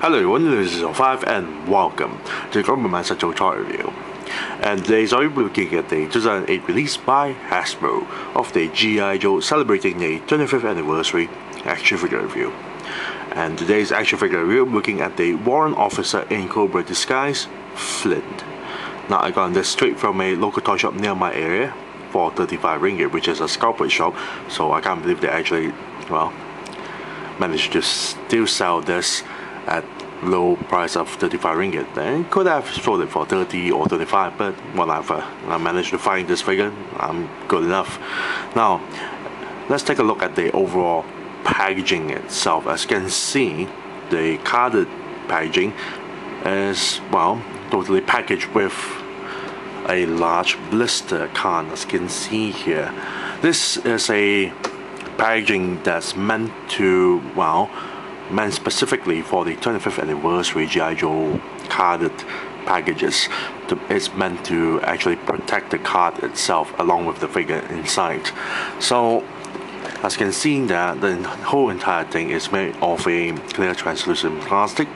Hello everyone, this is 05 and welcome to the Cobra Disguise toy review. And today's I'll be looking at the 2008 release by Hasbro of the G.I. Joe celebrating the 25th anniversary action figure review. And today's action figure review, looking at the warrant officer in Cobra Disguise, Flint. Now I got this straight from a local toy shop near my area for 35 ringgit, which is a Sculpt shop, so I can't believe they actually, well, managed to still sell this at low price of 35 ringgit. They could have sold it for 30 or 35, but whatever. I managed to find this figure, I'm good enough. Now, let's take a look at the overall packaging itself. As you can see, the carded packaging is, well, totally packaged with a large blister card, as you can see here. This is a packaging that's meant to, well, meant specifically for the 25th anniversary G.I. Joe carded packages. It's meant to actually protect the card itself along with the figure inside. So as you can see, that the whole entire thing is made of a clear translucent plastic,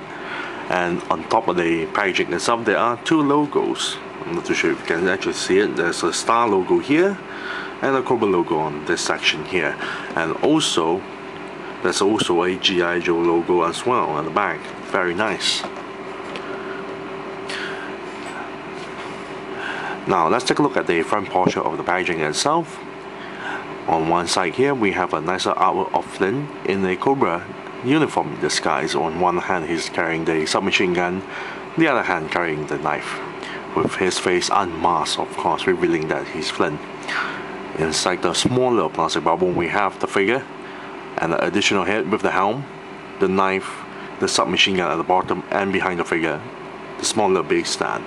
and on top of the packaging itself there are two logos. I'm not too sure if you can actually see it. There's a star logo here and a Cobra logo on this section here, and also there's also a G.I. Joe logo as well on the back. Very nice. Now let's take a look at the front portion of the packaging itself. On one side here we have a nicer artwork of Flint in a Cobra uniform disguise. On one hand he's carrying the submachine gun, the other hand carrying the knife, with his face unmasked, of course, revealing that he's Flint. Inside the smaller plastic bubble we have the figure and the additional head with the helm, the knife, the submachine gun at the bottom, and behind the figure, the smaller base stand.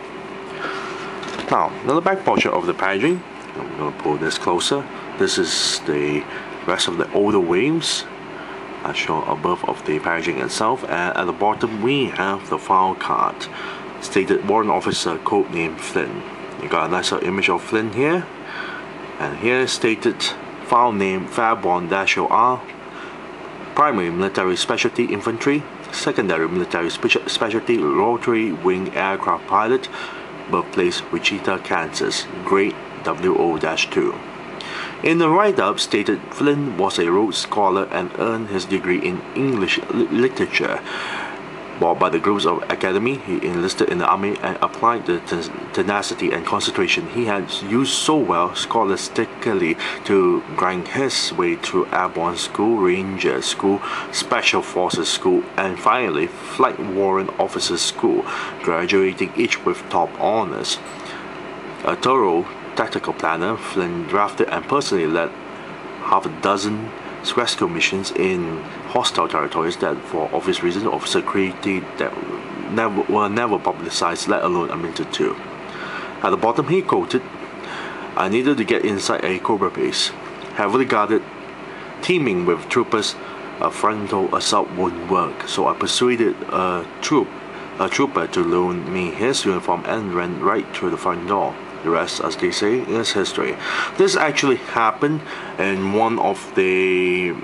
Now, the back portion of the packaging, I'm going to pull this closer. This is the rest of the older waves as shown above of the packaging itself, and at the bottom we have the file card stated Warrant Officer Codename Flint. You got a nicer image of Flint here, and here is stated file name Fairborn-OR, Primary Military Specialty Infantry, Secondary Military Specialty Rotary Wing Aircraft Pilot, Birthplace Wichita, Kansas, Grade WO-2. In the write-up stated Flint was a Rhodes Scholar and earned his degree in English Literature. Bought by the Groves Academy, he enlisted in the army and applied the tenacity and concentration he had used so well scholastically to grind his way through Airborne School, Ranger School, Special Forces School, and finally Flight Warrant Officer School, graduating each with top honors. A thorough tactical planner, Flint drafted and personally led half a dozen rescue missions in hostile territories that, for obvious reasons of security, that were never publicized, let alone admitted to. At the bottom he quoted, "I needed to get inside a Cobra base, heavily guarded, teeming with troopers. A frontal assault wouldn't work, so I persuaded a trooper to loan me his uniform and ran right through the front door. The rest, as they say, is history." This actually happened in one of the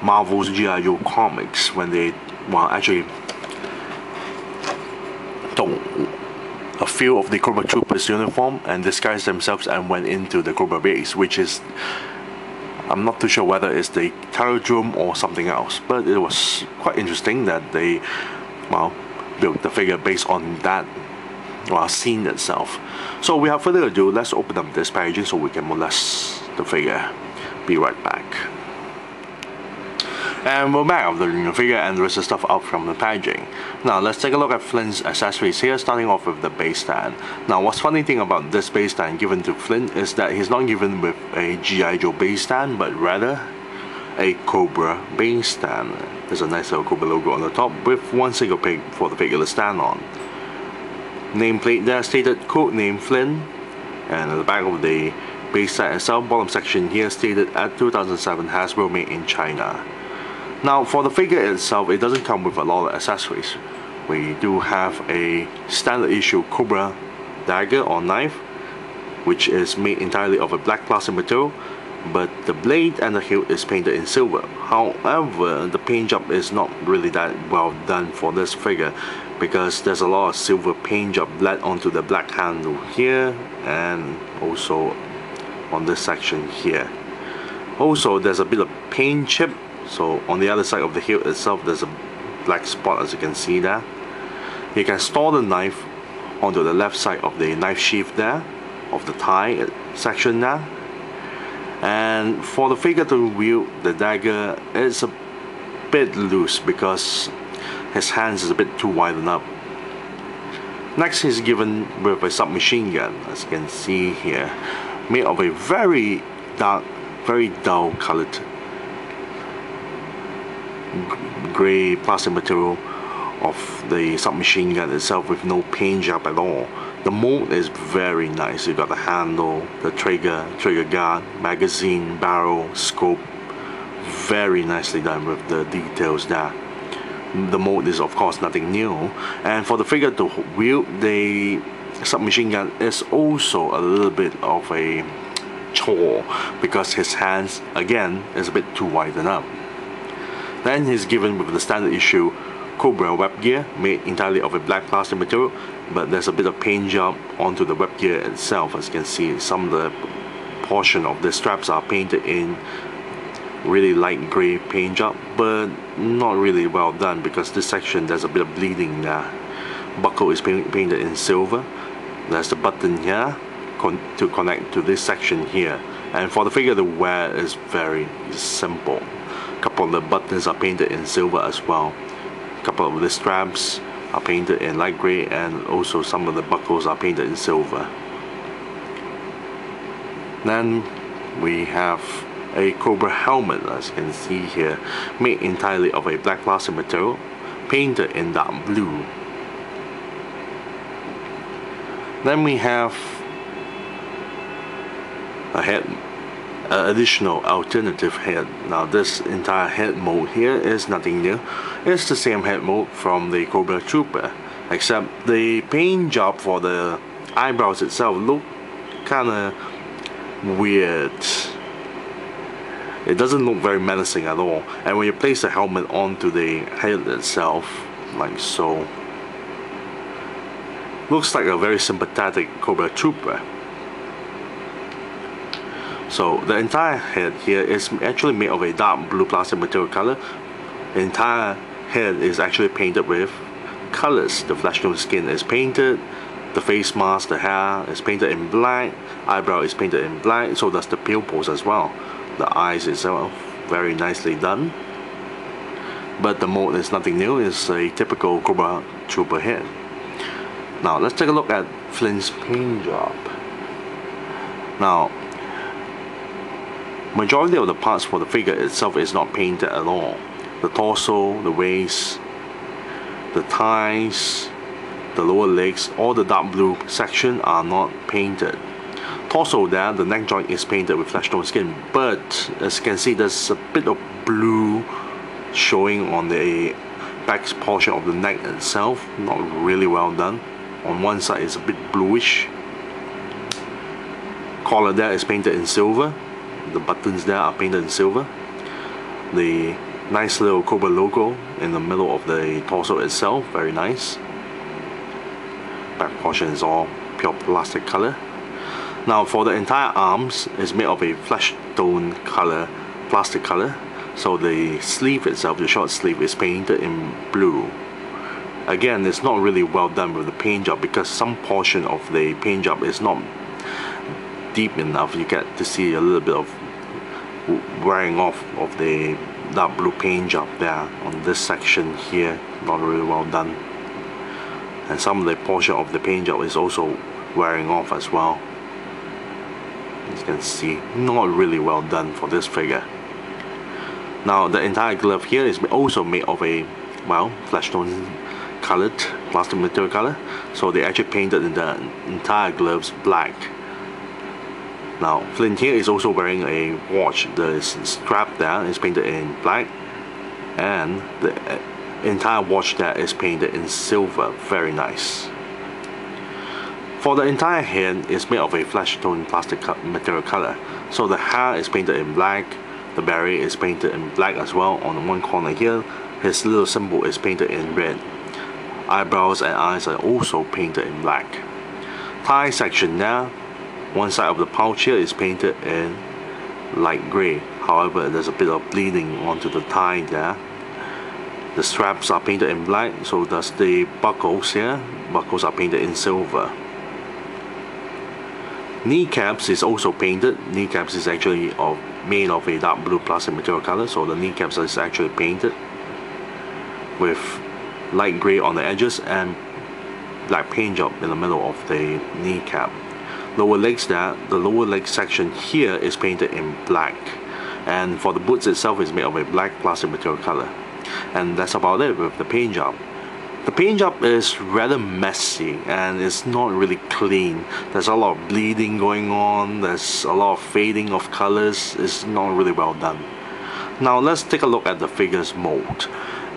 Marvel's G.I. Joe comics when they, well, actually took a few of the Cobra Troopers' uniform and disguised themselves and went into the Cobra base, which is, I'm not too sure whether it's the Terrordrome or something else, but it was quite interesting that they, well, built the figure based on that, well, scene itself. So without further ado, let's open up this packaging so we can molest the figure. Be right back. And we're back after the figure and the rest of the stuff out from the packaging. Now let's take a look at Flint's accessories here, starting off with the base stand. Now what's funny thing about this base stand given to Flint is that he's not given with a G.I. Joe base stand, but rather a Cobra base stand. There's a nice little Cobra logo on the top with one single peg for the figure to stand on. Nameplate there stated Codename Flint, and at the back of the base stand itself, bottom section here stated at 2007 Hasbro made in China. Now for the figure itself, it doesn't come with a lot of accessories. We do have a standard issue Cobra dagger or knife, which is made entirely of a black plastic material but the blade and the hilt is painted in silver. However, the paint job is not really that well done for this figure, because there's a lot of silver paint job bled onto the black handle here and also on this section here. Also, there's a bit of paint chip, so on the other side of the hilt itself there's a black spot, as you can see there. You can store the knife onto the left side of the knife sheath there, of the thigh section there. And for the figure to wield the dagger, it's a bit loose because his hands is a bit too widened up. Next, he's given with a submachine gun, as you can see here, made of a very dark, very dull colored grey plastic material of the submachine gun itself, with no paint job at all. The mold is very nice. You got the handle, the trigger guard, magazine, barrel, scope, very nicely done with the details there. The mold is of course nothing new, and for the figure to wield the submachine gun is also a little bit of a chore, because his hands again is a bit too widened up. Then he's given with the standard issue Cobra web gear, made entirely of a black plastic material, but there's a bit of paint job onto the web gear itself. As you can see, some of the portion of the straps are painted in really light grey paint job, but not really well done, because this section there's a bit of bleeding there. Buckle is painted in silver. There's the button here to connect to this section here, and for the figure to wear is very simple. A couple of the buttons are painted in silver as well. A couple of the straps are painted in light grey, and also some of the buckles are painted in silver. Then we have a Cobra helmet, as you can see here, made entirely of a black plastic material, painted in dark blue. Then we have a head, additional alternative head. Now this entire head mold here is nothing new. It's the same head mold from the Cobra Trooper, except the paint job for the eyebrows itself look kinda weird. It doesn't look very menacing at all, and when you place the helmet onto the head itself, like so, looks like a very sympathetic Cobra Trooper. So the entire head here is actually made of a dark blue plastic material color. The entire head is actually painted with colors. The flesh tone skin is painted, the face mask, the hair is painted in black, eyebrow is painted in black, so does the pupils as well. The eyes itself very nicely done. But the mold is nothing new, it's a typical Cobra Trooper head. Now let's take a look at Flint's paint job. Now, majority of the parts for the figure itself is not painted at all. The torso, the waist, the thighs, the lower legs, all the dark blue section are not painted. Torso there, the neck joint is painted with flesh tone skin, but as you can see there's a bit of blue showing on the back portion of the neck itself. Not really well done. On one side it's a bit bluish. Collar there is painted in silver. The buttons there are painted in silver. The nice little Cobra logo in the middle of the torso itself, very nice. Back portion is all pure plastic color. Now for the entire arms is made of a flesh tone color, plastic color. So the sleeve itself, the short sleeve, is painted in blue. Again, it's not really well done with the paint job, because some portion of the paint job is not deep enough. You get to see a little bit of wearing off of the dark blue paint job there on this section here. Not really well done, and some of the portion of the paint job is also wearing off as well. As you can see, not really well done for this figure. Now the entire glove here is also made of a, well, flesh tone colored plastic material color, so they actually painted in the entire gloves black. Now Flint here is also wearing a watch. The strap there is painted in black, and the entire watch there is painted in silver. Very nice. For the entire head, it's made of a flesh tone plastic material color. So the hair is painted in black, the beret is painted in black as well. On one corner here, his little symbol is painted in red. Eyebrows and eyes are also painted in black. Thigh section there, one side of the pouch here is painted in light grey. However, there's a bit of bleeding onto the thigh there. The straps are painted in black, so does the buckles here. Buckles are painted in silver. Kneecaps is also painted. Kneecaps is actually made of a dark blue plastic material color, so the kneecaps is actually painted with light grey on the edges and black paint job in the middle of the kneecap. Lower legs there, the lower leg section here is painted in black, and for the boots itself is made of a black plastic material color. And that's about it with the paint job. The paint job is rather messy and it's not really clean. There's a lot of bleeding going on, there's a lot of fading of colors. It's not really well done. Now let's take a look at the figure's mold.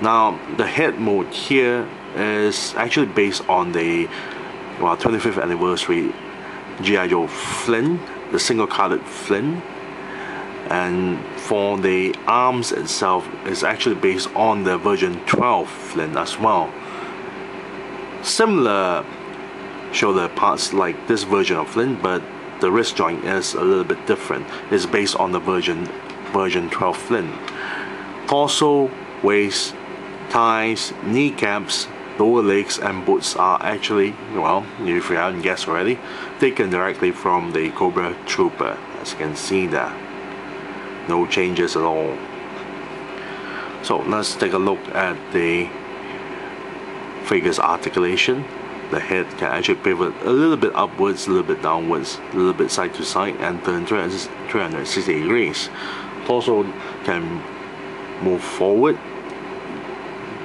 Now the head mold here is actually based on the 25th anniversary G.I. Joe Flint, the single colored Flint. And for the arms itself, is actually based on the version 12 Flint as well. Similar shoulder parts like this version of Flint, but the wrist joint is a little bit different. It's based on the version 12 Flint. Torso, waist, thighs, kneecaps, lower legs and boots are actually, well, if you haven't guessed already, taken directly from the Cobra Trooper, as you can see there. No changes at all. So let's take a look at the figure's articulation. The head can actually pivot a little bit upwards, a little bit downwards, a little bit side to side, and turn 360 degrees. Torso can move forward,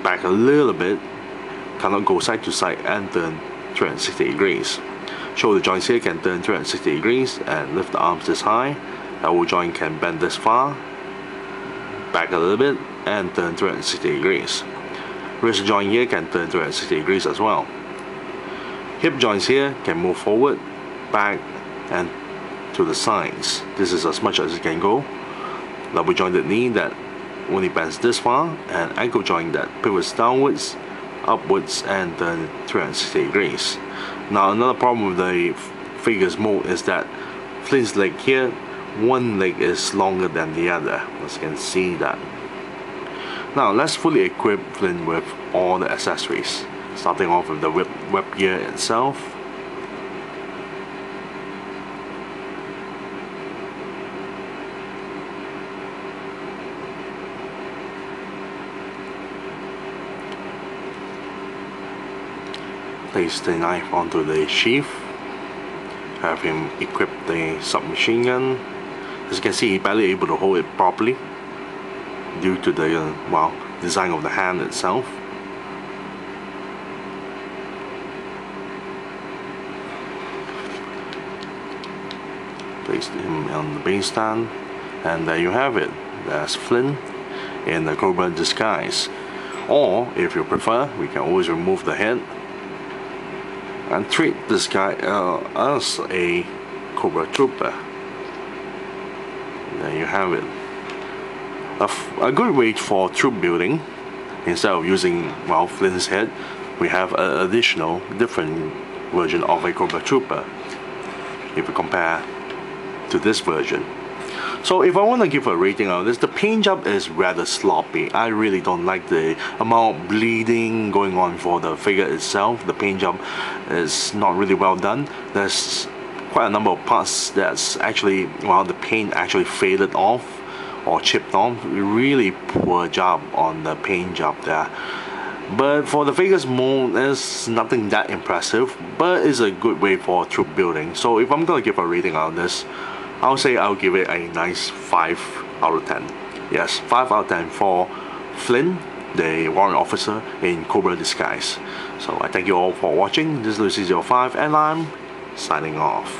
back a little bit, cannot go side to side and turn 360 degrees. Shoulder joints here can turn 360 degrees and lift the arms this high. Elbow joint can bend this far, back a little bit, and turn 360 degrees. Wrist joint here can turn 360 degrees as well. Hip joints here can move forward, back, and to the sides. This is as much as it can go. Double jointed knee that only bends this far, and ankle joint that pivots downwards, upwards, and turn 360 degrees. Now another problem with the figure's mold is that Flint's leg here, one leg is longer than the other, as you can see that. Now let's fully equip Flint with all the accessories, starting off with the web gear itself. Place the knife onto the sheath, have him equip the submachine gun. As you can see, he's barely able to hold it properly due to the design of the hand itself. Place him on the base stand, and there you have it. That's Flint in the Cobra Disguise. Or, if you prefer, we can always remove the head and treat this guy as a Cobra Trooper. There you have it. A good way for troop building, instead of using Flint's head, we have an additional different version of a Cobra Trooper if you compare to this version. So if I want to give a rating on this, the paint job is rather sloppy. I really don't like the amount of bleeding going on for the figure itself. The paint job is not really well done. There's quite a number of parts that's actually, the paint actually faded off or chipped off. Really poor job on the paint job there. But for the figure's mold, there's nothing that impressive, but it's a good way for troop building. So if I'm going to give a rating on this, I'll say I'll give it a nice 5 out of 10. Yes, 5 out of 10 for Flint, the warrant officer in Cobra Disguise. So I thank you all for watching. This is Lucy05 and I'm signing off.